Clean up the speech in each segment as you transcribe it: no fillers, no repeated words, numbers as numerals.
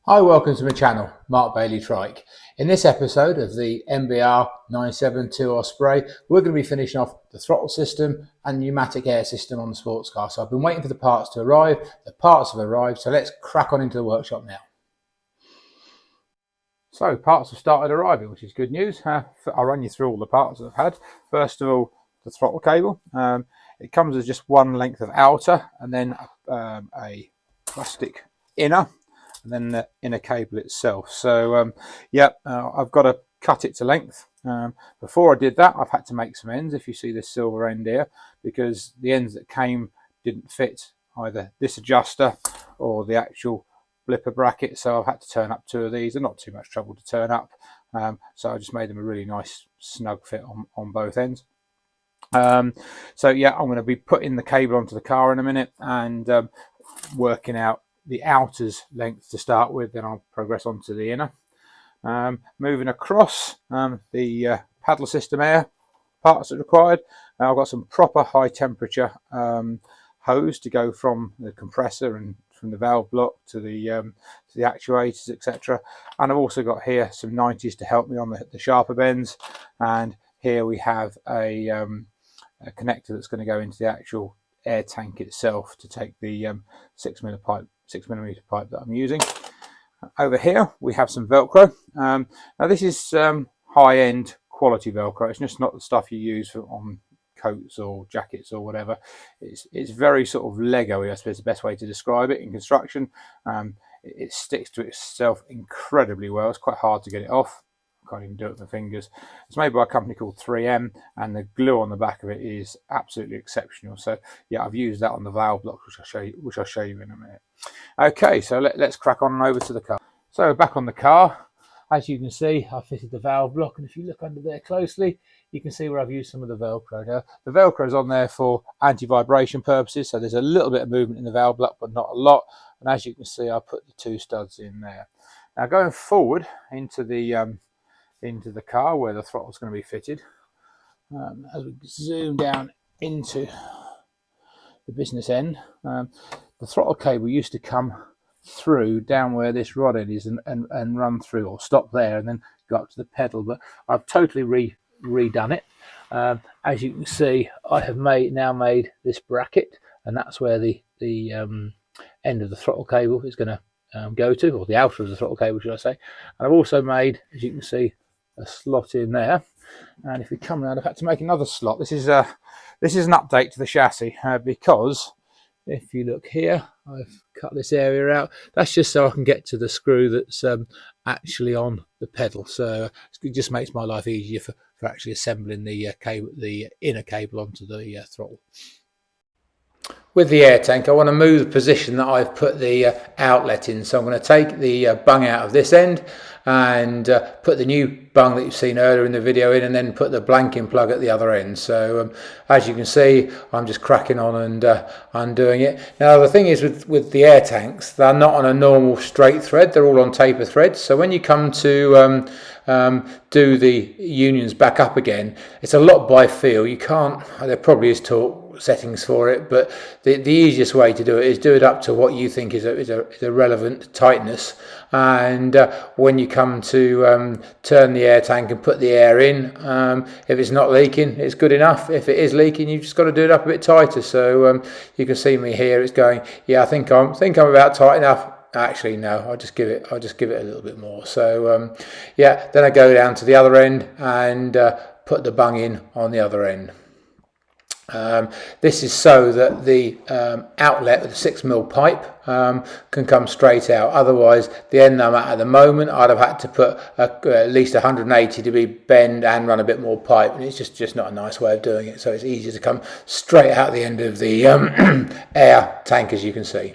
Hi, welcome to my channel, Mark Bailey Trike. In this episode of the MBR 972 Osprey, we're going to be finishing off the throttle system and pneumatic air system on the sports car. So I've been waiting for the parts to arrive. The parts have arrived, so let's crack on into the workshop now. So parts have started arriving, which is good news. I'll run you through all the parts that I've had. First of all, the throttle cable. It comes as just one length of outer and then a plastic inner, and then the inner cable itself. So I've got to cut it to length. Before I did that, I've had to make some ends. If you see this silver end here, because the ends that came didn't fit either this adjuster or the actual blipper bracket, so I've had to turn up two of these. They're not too much trouble to turn up, so I just made them a really nice snug fit on both ends. I'm going to be putting the cable onto the car in a minute and working out the outer's length to start with, then I'll progress on to the inner. Moving across, the paddle system air parts are required. I've got some proper high temperature hose to go from the compressor and from the valve block to the actuators, etc. And I've also got here some 90s to help me on the sharper bends, and here we have a connector that's going to go into the actual air tank itself to take the 6 millimeter pipe that I'm using. Over here we have some Velcro. Now this is high-end quality Velcro. It's just not the stuff you use on coats or jackets or whatever. It's very sort of Lego-y, I suppose, the best way to describe it in construction. It sticks to itself incredibly well. It's quite hard to get it off. Can't even do it with my fingers. It's made by a company called 3M, and the glue on the back of it is absolutely exceptional. So yeah, I've used that on the valve blocks, which I'll show you in a minute. Okay, so let's crack on over to the car. So back on the car, as you can see, I fitted the valve block, and if you look under there closely, you can see where I've used some of the Velcro. Now, the Velcro is on there for anti-vibration purposes, so there's a little bit of movement in the valve block, but not a lot. And as you can see, I put the two studs in there. Now going forward into the car where the throttle is going to be fitted, as we zoom down into the business end, the throttle cable used to come through down where this rod end is and run through, or stop there and then go up to the pedal, but I've totally redone it. As you can see, I have now made this bracket, and that's where the end of the throttle cable is going to go to, or the outer of the throttle cable, should I say. And I've also made, as you can see, a slot in there, and if we come around, I've had to make another slot. This is an update to the chassis, because if you look here, I've cut this area out. That's just so I can get to the screw that's actually on the pedal, so it just makes my life easier for actually assembling the inner cable onto the throttle. With the air tank, I want to move the position that I've put the outlet in. So I'm going to take the bung out of this end and put the new bung that you've seen earlier in the video in, and then put the blanking plug at the other end. So as you can see, I'm just cracking on and undoing it. Now the thing is with the air tanks, they're not on a normal straight thread, they're all on taper threads. So when you come to do the unions back up again, it's a lot by feel. You can't, there probably is torque settings for it, but the easiest way to do it is do it up to what you think is a relevant tightness, and when you come to turn the air tank and put the air in, if it's not leaking, it's good enough. If it is leaking, you've just got to do it up a bit tighter. So you can see me here, it's going, yeah, I think I'm about tight enough. Actually no, I'll just give it a little bit more. So yeah, then I go down to the other end and put the bung in on the other end. This is so that the outlet with the 6mm pipe can come straight out. Otherwise, the end I'm at the moment, I'd have had to put at least 180 to be bend and run a bit more pipe, and it's just not a nice way of doing it. So it's easier to come straight out the end of the air tank, as you can see.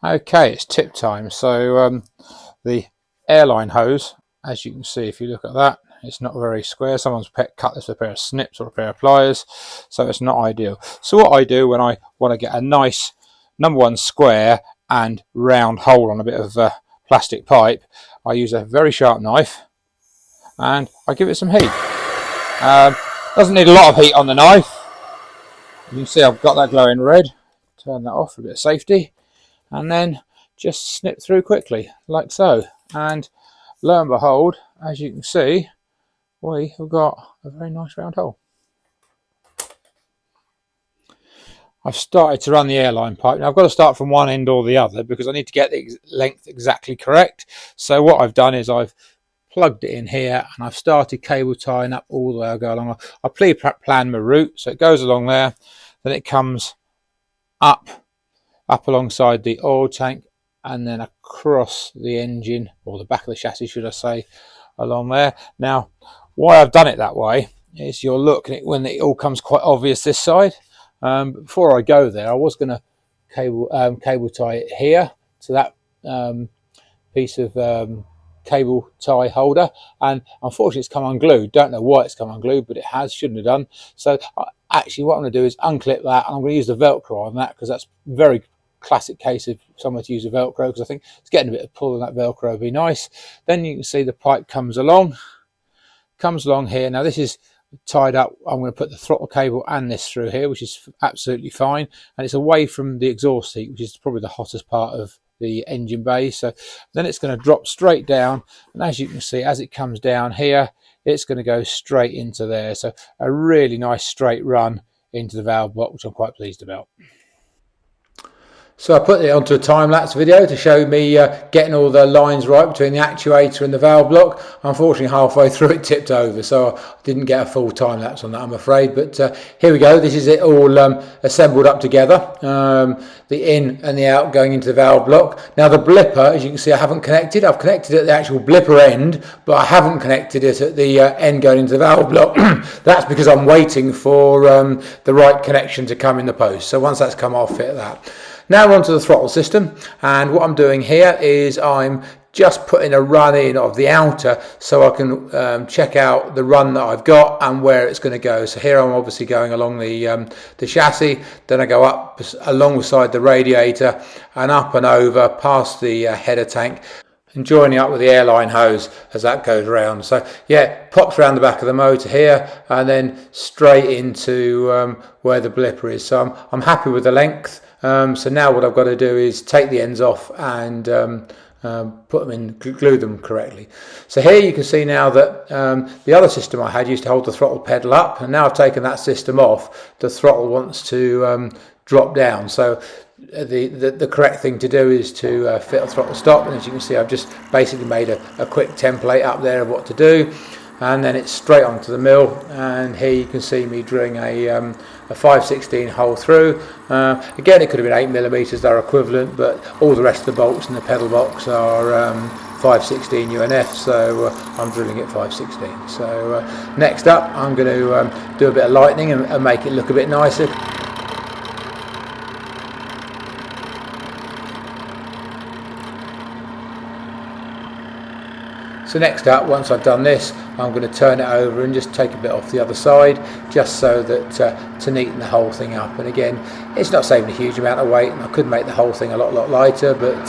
Okay, it's tip time. So the airline hose, as you can see, if you look at that, it's not very square. Someone's cut this with a pair of snips or a pair of pliers, so it's not ideal. So what I do when I want to get a nice #1 square and round hole on a bit of plastic pipe, I use a very sharp knife and I give it some heat. Doesn't need a lot of heat on the knife. You can see I've got that glowing red. Turn that off for a bit of safety, and then just snip through quickly, like so. And lo and behold, as you can see, we have got a very nice round hole. I've started to run the airline pipe. Now I've got to start from one end or the other because I need to get the length exactly correct. So what I've done is I've plugged it in here and I've started cable tying up all the way. I'll go along. I pre-plan my route, so it goes along there, then it comes up alongside the oil tank and then across the engine, or the back of the chassis should I say, along there. Now why I've done it that way is you'll look at it when it all comes quite obvious this side. But before I go there, I was going to cable tie it here to that piece of cable tie holder, and unfortunately it's come unglued. Don't know why it's come unglued, but it has. Shouldn't have done. So actually what I'm going to do is unclip that, and I'm going to use the Velcro on that because that's a very classic case of someone to use a Velcro, because I think it's getting a bit of pull on that Velcro would be nice. Then you can see the pipe comes along here. Now this is tied up. I'm going to put the throttle cable and this through here, which is absolutely fine, and it's away from the exhaust heat, which is probably the hottest part of the engine bay. So then it's going to drop straight down, and as you can see, as it comes down here, it's going to go straight into there. So a really nice straight run into the valve block, which I'm quite pleased about. So I put it onto a time-lapse video to show me getting all the lines right between the actuator and the valve block. Unfortunately, halfway through it tipped over, so I didn't get a full time-lapse on that, I'm afraid. But here we go. This is it all assembled up together. The in and the out going into the valve block. Now the blipper, as you can see, I haven't connected. I've connected at the actual blipper end, but I haven't connected it at the end going into the valve block. That's because I'm waiting for the right connection to come in the post. So once that's come, I'll fit that. Now we're onto the throttle system, and what I'm doing here is I'm just putting a run in of the outer so I can check out the run that I've got and where it's going to go. So here I'm obviously going along the chassis, then I go up alongside the radiator and up and over past the header tank, and joining up with the airline hose as that goes around. So yeah, pops around the back of the motor here and then straight into where the blipper is. So I'm happy with the length. So now what I've got to do is take the ends off and put them in, glue them correctly. So here you can see now that the other system I had used to hold the throttle pedal up, and now I've taken that system off, the throttle wants to drop down. So the correct thing to do is to fit a throttle stop, and as you can see, I've just basically made a quick template up there of what to do, and then it's straight onto the mill. And here you can see me drilling a 5/16 hole through. Again, it could have been 8mm, they're equivalent, but all the rest of the bolts in the pedal box are 5/16 UNF, so I'm drilling it 5/16. So next up, I'm going to do a bit of lightening and make it look a bit nicer. So next up, once I've done this, I'm going to turn it over and just take a bit off the other side, just so that to neaten the whole thing up. And again, it's not saving a huge amount of weight, and I could make the whole thing a lot lighter, but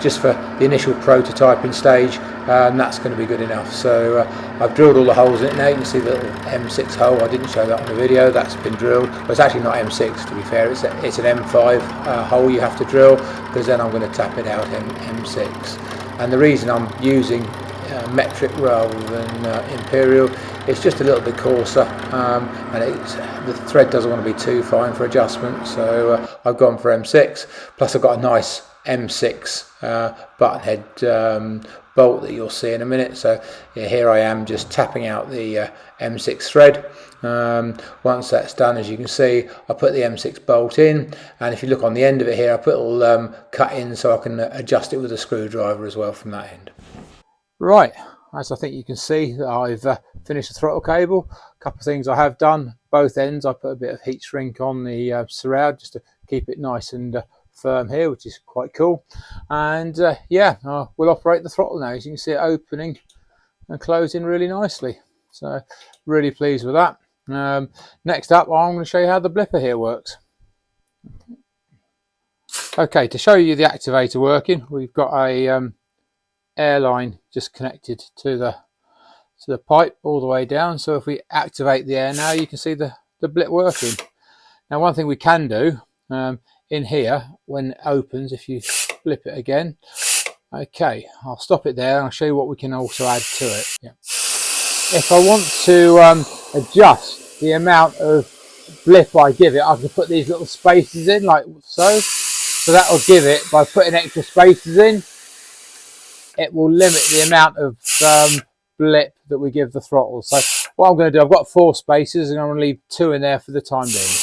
just for the initial prototyping stage, that's going to be good enough. So I've drilled all the holes in it now. You can see the little M6 hole. I didn't show that on the video. That's been drilled. Well, it's actually not M6, to be fair. It's an M5 hole you have to drill, because then I'm going to tap it out M6. And the reason I'm using metric rather than imperial, it's just a little bit coarser, and the thread doesn't want to be too fine for adjustment, so I've gone for M6. Plus I've got a nice M6 button head bolt that you'll see in a minute. So yeah, here I am just tapping out the M6 thread. Once that's done, as you can see, I put the M6 bolt in, and if you look on the end of it here, I put a little cut in so I can adjust it with a screwdriver as well from that end. Right, as I think you can see, I've finished the throttle cable. A couple of things I have done, both ends. I put a bit of heat shrink on the surround just to keep it nice and firm here, which is quite cool. And yeah, we'll operate the throttle now. As you can see it opening and closing really nicely. So really pleased with that. Next up, I'm going to show you how the blipper here works. Okay, to show you the activator working, we've got a airline just connected to the pipe all the way down. So if we activate the air now, you can see the blip working. Now one thing we can do in here when it opens, if you flip it again. Okay, I'll stop it there and I'll show you what we can also add to it. Yeah. If I want to adjust the amount of blip I give it, I can put these little spaces in like so. So that will give it, by putting extra spaces in, it will limit the amount of blip that we give the throttle. So what I'm going to do, I've got 4 spaces and I'm going to leave 2 in there for the time being.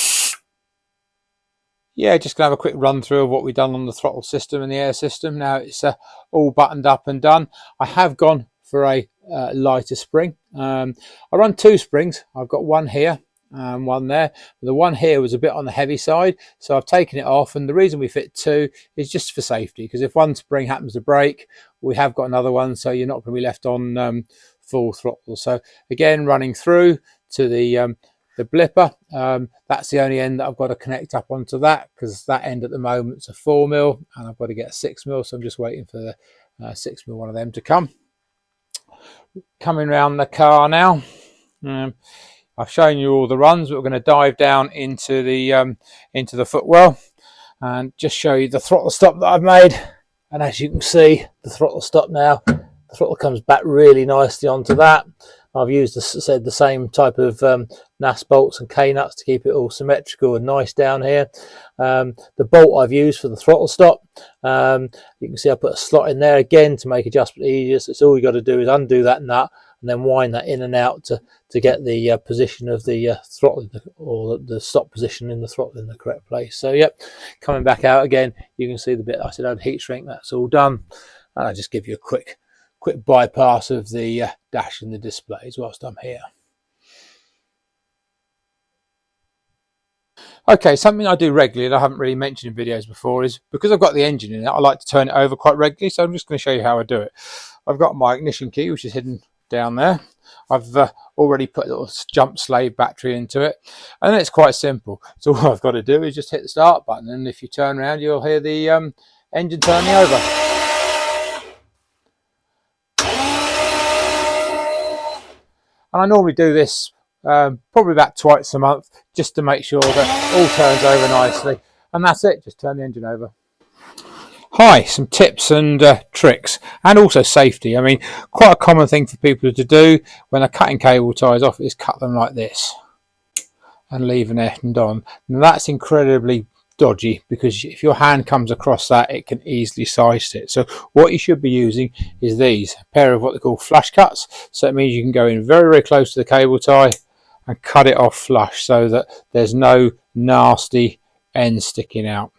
Yeah, just going to have a quick run through of what we've done on the throttle system and the air system. Now it's all buttoned up and done. I have gone for a lighter spring. I run 2 springs. I've got one here and one there. The one here was a bit on the heavy side, so I've taken it off, and the reason we fit 2 is just for safety, because if one spring happens to break, we have got another one, so you're not going to be left on full throttle. So again, running through to the blipper, that's the only end that I've got to connect up onto that, because that end at the moment is a 4mm and I've got to get a 6mm, so I'm just waiting for the 6mm one of them to come. Coming around the car now, I've shown you all the runs, but we're going to dive down into the footwell and just show you the throttle stop that I've made. And as you can see, the throttle stop now, the throttle comes back really nicely onto that. I've used, as I said, the same type of NAS bolts and K-nuts to keep it all symmetrical and nice down here. The bolt I've used for the throttle stop, you can see I put a slot in there again to make adjustment easier. So it's all you got to do is undo that nut and then wind that in and out to get the position of the throttle, or the stop position in the throttle in the correct place. So yep, coming back out again, you can see the bit I said I had heat shrink, that's all done. And I just give you a quick bypass of the dash and the displays whilst I'm here. Okay, something I do regularly and I haven't really mentioned in videos before is, because I've got the engine in it, I like to turn it over quite regularly, so I'm just going to show you how I do it. I've got my ignition key, which is hidden down there. I've already put a little jump slave battery into it, and it's quite simple. So all I've got to do is just hit the start button, and if you turn around, you'll hear the engine turning over. And I normally do this probably about twice a month, just to make sure that all turns over nicely. And that's it, just turn the engine over. Hi, some tips and tricks, and also safety. I mean, quite a common thing for people to do when they're cutting cable ties off is cut them like this and leave an end on. Now that's incredibly dodgy, because if your hand comes across that, it can easily slice it. So what you should be using is these, a pair of what they call flush cuts. So it means you can go in very, very close to the cable tie and cut it off flush, so that there's no nasty ends sticking out.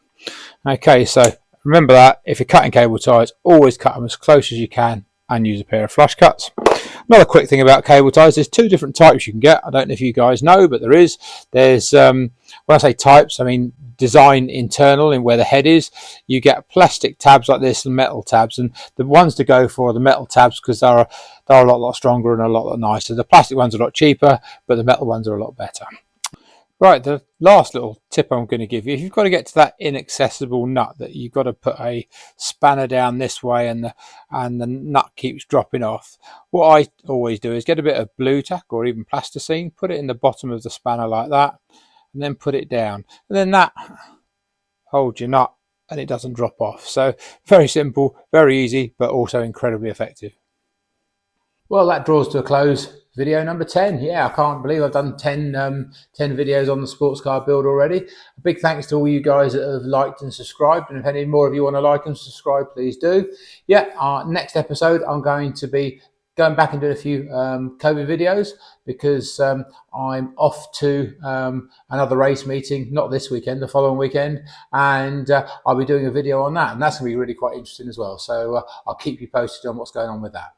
Okay, so remember that if you're cutting cable ties, always cut them as close as you can and use a pair of flush cuts. Another quick thing about cable ties, there's 2 different types you can get. I don't know if you guys know, but there is. There's, when I say types, I mean design internal and where the head is. You get plastic tabs like this and metal tabs, and the ones to go for are the metal tabs, because they're a lot stronger and a lot nicer. The plastic ones are a lot cheaper, but the metal ones are a lot better. Right, the last little tip I'm going to give you, if you've got to get to that inaccessible nut that you've got to put a spanner down this way and the nut keeps dropping off, what I always do is get a bit of blue tack or even plasticine, put it in the bottom of the spanner like that, and then put it down. And then that holds your nut and it doesn't drop off. So very simple, very easy, but also incredibly effective. Well, that draws to a close video number 10. Yeah, I can't believe I've done 10 videos on the sports car build already. A big thanks to all you guys that have liked and subscribed, and if any more of you want to like and subscribe, please do. Yeah, our next episode I'm going to be going back and doing a few COVID videos, because I'm off to another race meeting, not this weekend, the following weekend, and I'll be doing a video on that, and that's going to be really quite interesting as well. So I'll keep you posted on what's going on with that.